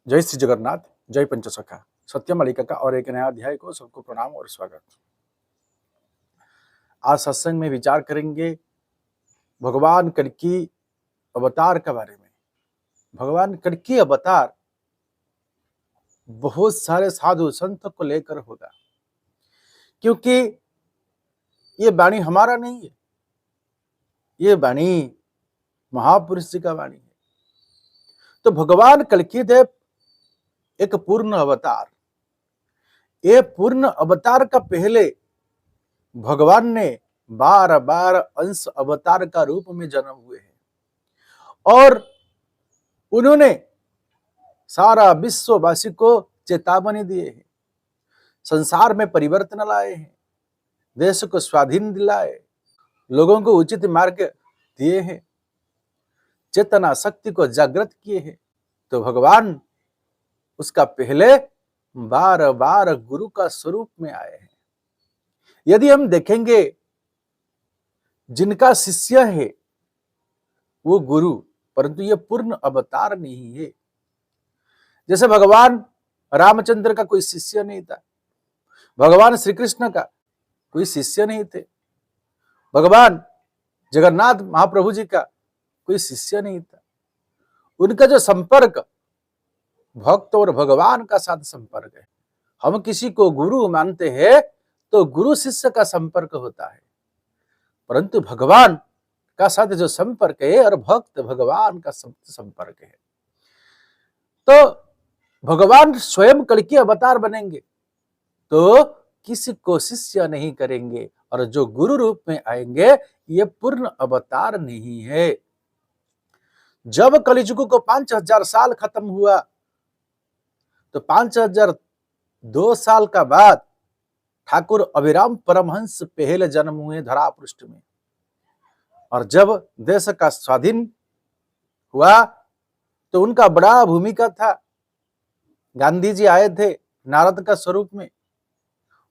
जय श्री जगन्नाथ, जय पंचसखा। सत्य मालिका का और एक नया अध्याय को सबको प्रणाम और स्वागत। आज सत्संग में विचार करेंगे भगवान कल्कि अवतार के बारे में। भगवान कल्कि अवतार बहुत सारे साधु संत को लेकर होगा, क्योंकि ये वाणी हमारा नहीं है, ये वाणी महापुरुष जी का वाणी है। तो भगवान कल्कि देव एक पूर्ण अवतार, ये पूर्ण अवतार का पहले भगवान ने बार बार अंश अवतार का रूप में जन्म हुए हैं और उन्होंने सारा विश्ववासी को चेतावनी दिए हैं, संसार में परिवर्तन लाए हैं, देश को स्वाधीन दिलाए, लोगों को उचित मार्ग दिए हैं, चेतना शक्ति को जागृत किए हैं। तो भगवान उसका पहले बार बार गुरु का स्वरूप में आए हैं। यदि हम देखेंगे जिनका शिष्य है वो गुरु, परंतु ये पूर्ण अवतार नहीं है। जैसे भगवान रामचंद्र का कोई शिष्य नहीं था, भगवान श्री कृष्ण का कोई शिष्य नहीं थे, भगवान जगन्नाथ महाप्रभु जी का कोई शिष्य नहीं था। उनका जो संपर्क भक्त और भगवान का साथ संपर्क है। हम किसी को गुरु मानते हैं तो गुरु शिष्य का संपर्क होता है, परंतु भगवान का साथ जो संपर्क है और भक्त भगवान का संपर्क है। तो भगवान स्वयं कल्कि अवतार बनेंगे तो किसी को शिष्य नहीं करेंगे, और जो गुरु रूप में आएंगे ये पूर्ण अवतार नहीं है। जब कलियुग को 5000 साल खत्म हुआ तो 5002 साल का बाद ठाकुर अभिराम परमहंस पहले जन्म हुए धरा पृष्ठ में। और जब देश का स्वाधीन हुआ तो उनका बड़ा भूमिका था। गांधी जी आए थे नारद का स्वरूप में,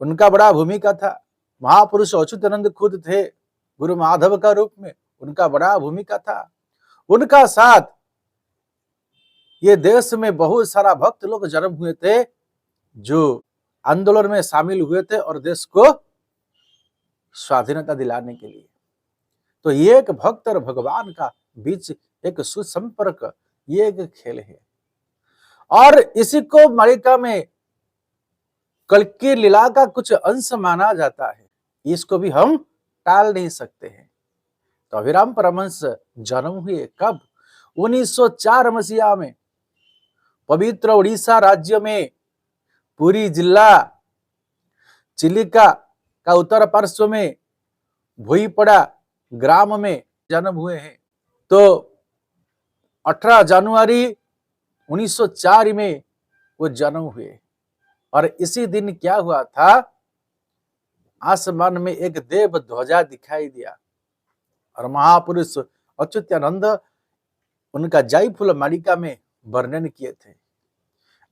उनका बड़ा भूमिका था। महापुरुष अच्युतानंद खुद थे गुरु माधव का रूप में, उनका बड़ा भूमिका था। उनका साथ ये देश में बहुत सारा भक्त लोग जन्म हुए थे जो आंदोलन में शामिल हुए थे और देश को स्वाधीनता दिलाने के लिए। तो ये एक भक्त और भगवान का बीच एक सुसंपर्क, ये एक खेल है। और इसी को मालिका में कल्कि लीला का कुछ अंश माना जाता है, इसको भी हम टाल नहीं सकते हैं। तो अभिराम परमहंस जन्म हुए कब? 1904 मसीहा में पवित्र उड़ीसा राज्य में पुरी जिला चिलिका का उत्तर पार्श्व में भोईपड़ा ग्राम में जन्म हुए हैं। तो 18 जनवरी 1904 में वो जन्म हुए। और इसी दिन क्या हुआ था, आसमान में एक देव ध्वजा दिखाई दिया और महापुरुष अच्युतानंद उनका जायफुल मालिका में वर्णन किए थे।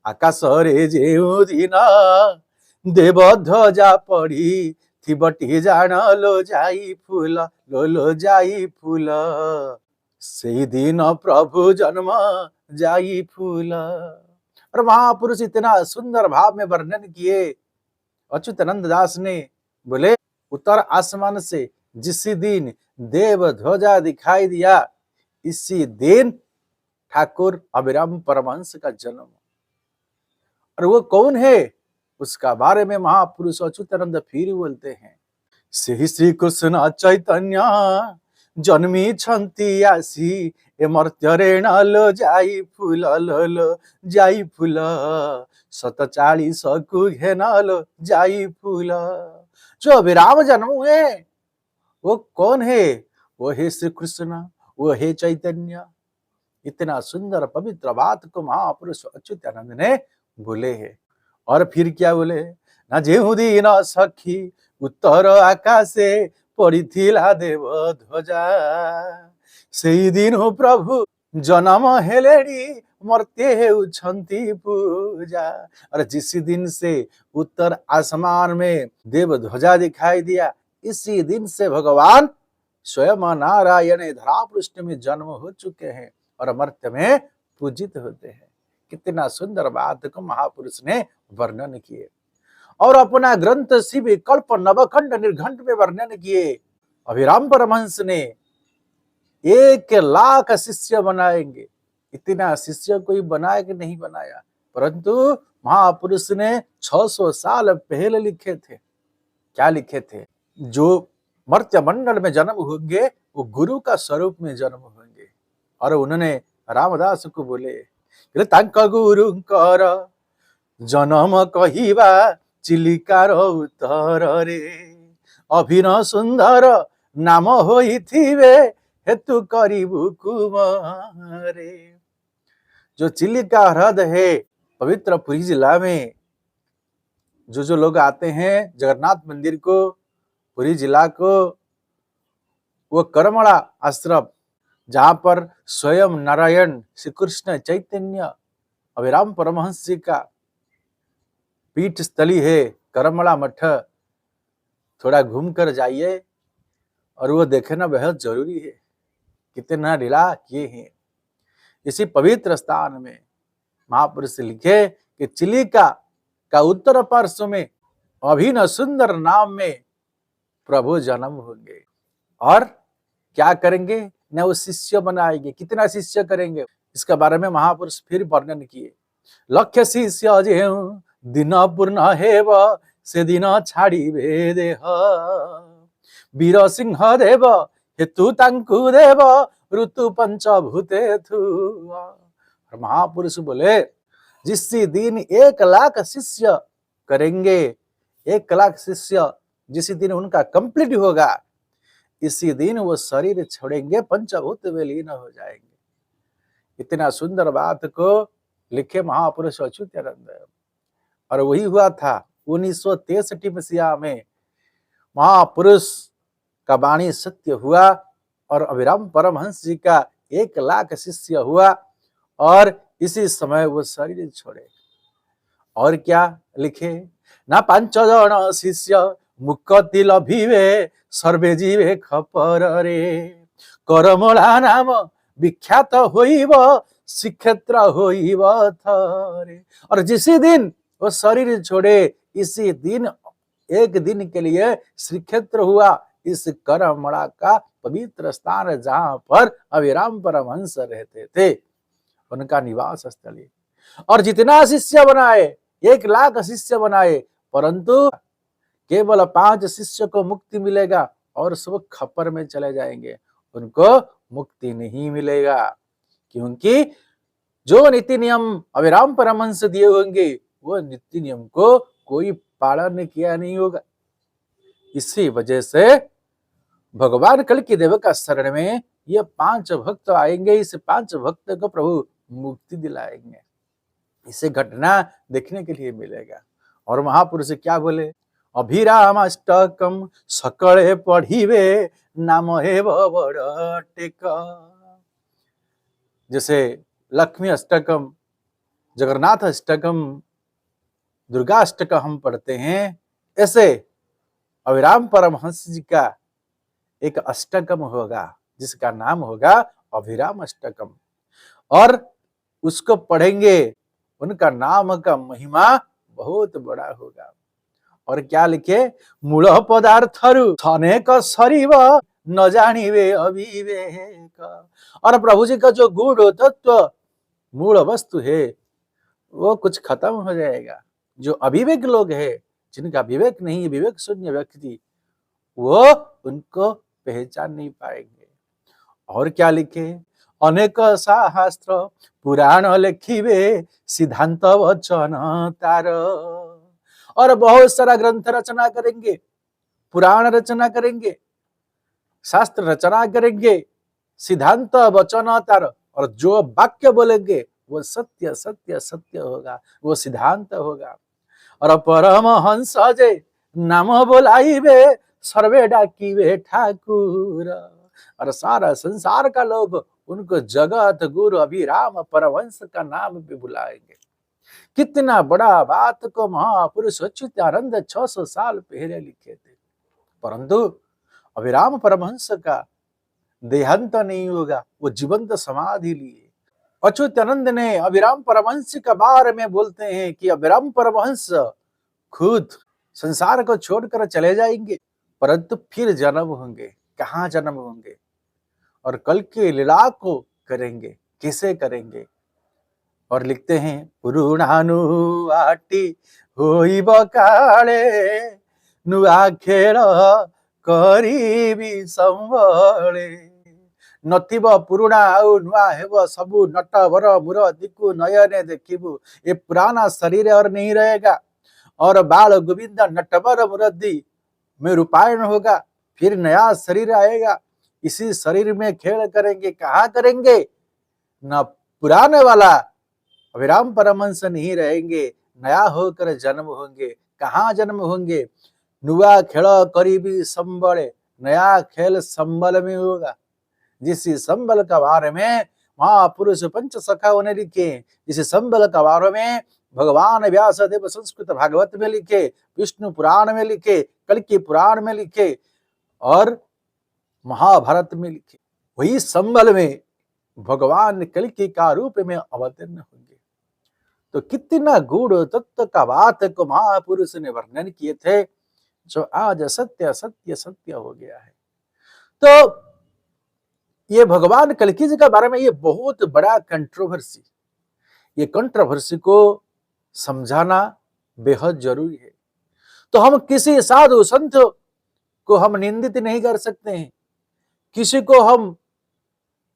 आकाश रे जेउ दिन देव ध्वजा पड़ी थिबटी जान लो जाई फूल, लो जाई फूल, से दिन प्रभु जन्म जाई फूल। और महापुरुष इतना सुंदर भाव में वर्णन किए अच्युतानंद दास ने, बोले उत्तर आसमान से जिस दिन देव ध्वजा दिखाई दिया इसी दिन ठाकुर अभिराम परमहंस का जन्म। और वो कौन है उसका बारे में महापुरुष अच्युतानंद फिर बोलते हैं, से श्री कृष्ण चैतन्य जन्मी छंती आसी ए मर्त्यरे लो जाई फूल, लो जाई फूल, 47 को घेन लो जाई फूल। जो अभिराम जन्म हुए वो कौन है? वो है श्री कृष्ण, वो है चैतन्य। इतना सुंदर पवित्र बात को महापुरुष अच्युतानंद ने बोले हैं। और फिर क्या बोले, ना जेहु दिन सखी उत्तर आकाशे पड़िथिला देव ध्वजा, से दिन हो प्रभु जन्म हेलेड़ी मरते हेउछंती पूजा। और जिस दिन से उत्तर आसमान में देव ध्वजा दिखाई दिया इसी दिन से भगवान स्वयं नारायण धरा पृष्ठ में जन्म हो चुके हैं और मर्त्य में पूजित होते हैं। कितना सुंदर बात को महापुरुष ने वर्णन किए और अपना ग्रंथ शिव कल्प नवखंड निर्घंट में वर्णन किए। अभिराम परमहंस ने 1,00,000 शिष्य बनाएंगे, इतना शिष्य कोई बनाया कि नहीं बनाया, परंतु महापुरुष ने 600 साल पहले लिखे थे। क्या लिखे थे? जो मर्त्य मंडल में जन्म होंगे वो गुरु का स्वरूप में जन्म होंगे। और उन्होंने रामदास को बोले तांक गुरुंकर जन्म कहिबा चिलिकार उत्तर रे, अभिनव सुंदर नाम होइथिबे हेतु करिबु कुमारे। जो चिलिका हृद है पवित्र पुरी जिला में, जो लोग आते हैं जगन्नाथ मंदिर को, पुरी जिला को, वो करमला आश्रम जहां पर स्वयं नारायण श्री कृष्ण चैतन्य अभिराम परमहंस जी का पीठ स्थली है, करमला मठ, थोड़ा घूम कर जाइए और वो देखना बेहद जरूरी है, कितना लीला किए हैं। इसी पवित्र स्थान में महापुरुष लिखे कि चिलिका का उत्तर पार्श्व में अभिनव सुंदर नाम में प्रभु जन्म होंगे और क्या करेंगे न वो शिष्य बनाएंगे। कितना शिष्य करेंगे इसके बारे में महापुरुष फिर वर्णन किए। लक्ष्य शिष्य जेउ दिन पूर्ण हेब से दिन छाड़ी देह, वीर सिंह देव हेतु तांकु देव ऋतु पंचभूते थु। महापुरुष बोले जिस दिन 1,00,000 शिष्य करेंगे, 1,00,000 शिष्य जिस दिन उनका कंप्लीट होगा, इसी दिन वो शरीर छोड़ेंगे, पंचभूत में लीन हो जाएंगे। इतना सुंदर बात को लिखे महापुरुष अच्युतानंद। और वही हुआ था 1963 मसीहा में महापुरुष का वाणी सत्य हुआ और अभिराम परमहंस जी का 1,00,000 शिष्य हुआ और इसी समय वो शरीर छोड़े। और क्या लिखे? ना 5 जन शिष्य मुक्ति लभिवे सर्वे जीवे खपर रे, करमला नाम विख्यात होइब श्रीक्षेत्र होइब थरे। और जिसी दिन वो शरीर छोड़े, इसी दिन एक दिन के लिए श्रीक्षेत्र हुआ, इस करमला का पवित्र स्थान जहां पर अभिराम परमहंस रहते थे, उनका निवास स्थली। और जितना शिष्य बनाए, 1,00,000 शिष्य बनाए, परंतु केवल 5 शिष्य को मुक्ति मिलेगा और सब खप्पर में चले जाएंगे, उनको मुक्ति नहीं मिलेगा। क्योंकि जो नीति नियम अभिराम परमहंस दिए होंगे वो नीति नियम को कोई पालन किया नहीं होगा। इसी वजह से भगवान कल्कि देव का शरण में ये 5 भक्त आएंगे, इस 5 भक्त को प्रभु मुक्ति दिलाएंगे। इसे घटना देखने के लिए मिलेगा। और महापुरुष क्या बोले? अभिराम अष्टकम सकले पढ़िवे नाम हे बड़ टेका। जैसे लक्ष्मी अष्टकम, जगन्नाथ अष्टकम, दुर्गा अष्टकम हम पढ़ते हैं, ऐसे अभिराम परमहंस जी का एक अष्टकम होगा जिसका नाम होगा अभिराम अष्टकम। और उसको पढ़ेंगे, उनका नाम का महिमा बहुत बड़ा होगा। और क्या लिखे? मूल पदार्थरु अनेक शरीर न जानिवे अविवेक। और प्रभु जी का जो गूढ़ तत्व मूल वस्तु है वो कुछ खत्म हो जाएगा। जो अविवेक लोग हैं, जिनका विवेक नहीं, विवेक शून्य व्यक्ति, वो उनको पहचान नहीं पाएंगे। और क्या लिखे? अनेक शास्त्र पुराण लिखिवे सिद्धांत वचन तार। और बहुत सारा ग्रंथ रचना करेंगे, पुराण रचना करेंगे, शास्त्र रचना करेंगे, सिद्धांत वचन तार। और जो वाक्य बोलेंगे वो सत्य सत्य सत्य होगा, वो सिद्धांत होगा। और परमहंस जे नाम बोलाइबे सर्वे डाकिबे ठाकुर। और सारा संसार का लोग उनको जगत गुरु अभिराम परमहंस का नाम भी बुलाएंगे। कितना बड़ा बात को महापुरुष अच्युतानंद 600 साल पहले लिखे थे। परंतु अभिराम परमहंस का देहांत नहीं होगा, वो जीवंत समाधि लिए। अच्युतानंद ने अभिराम परमहंस के बारे में बोलते हैं कि अभिराम परमहंस खुद संसार को छोड़कर चले जाएंगे, परंतु फिर जन्म होंगे। कहाँ जन्म होंगे और कल की लीला को करेंगे, किसे करेंगे? और लिखते हैं पुरुणानु आटी होइब काले नुआ खेल करिबी संबळे नथिब पुरुणा आउ नुआ हेब सबु नटवर मुर दिकु नयने देखिबु। ये पुराना शरीर और नहीं रहेगा और बाल गोविंद नटवर मुरदी में रूपायण होगा, फिर नया शरीर आएगा, इसी शरीर में खेल करेंगे। कहाँ करेंगे? न पुराने वाला अभिराम परमहंस नहीं रहेंगे, नया होकर जन्म होंगे। कहाँ जन्म होंगे? नुआ खेल करीबी संबले, नया खेल संबल में होगा। जिस संबल का बारे में महापुरुष पंच सखाओं ने लिखे, जिस संबल का बारे में भगवान व्यास देव संस्कृत भागवत में लिखे, विष्णु पुराण में लिखे, कल्कि पुराण में लिखे और महाभारत में लिखे, वही संबल में भगवान कल्कि का रूप में अवतीर्ण होंगे। तो कितना गूढ़ तत्व का बात को महापुरुष ने वर्णन किए थे, जो आज सत्य सत्य सत्य हो गया है। तो ये भगवान कल्कि जी के बारे में ये बहुत बड़ा कंट्रोवर्सी, ये कंट्रोवर्सी को समझाना बेहद जरूरी है। तो हम किसी साधु संत को हम निंदित नहीं कर सकते हैं, किसी को हम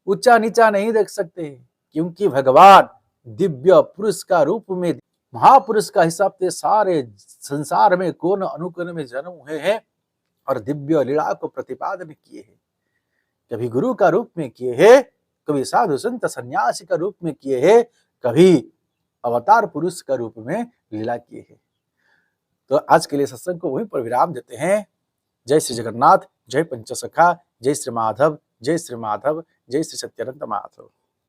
ऊंचा नीचा नहीं देख सकते हैं, क्योंकि भगवान दिव्य पुरुष का रूप में महापुरुष का हिसाब से सारे संसार में कोन अनुकोन में जन्म हुए हैं और दिव्य लीला को प्रतिपादन किए हैं। कभी गुरु का रूप में किए हैं, कभी साधु संत सन्यासी का रूप में किए हैं, कभी अवतार पुरुष का रूप में लीला किए हैं। तो आज के लिए सत्संग को वहीं पर विराम देते हैं। जय श्री जगन्नाथ, जय पंचसखा, जय श्री माधव, जय श्री माधव, जय श्री सत्यानंद माधव।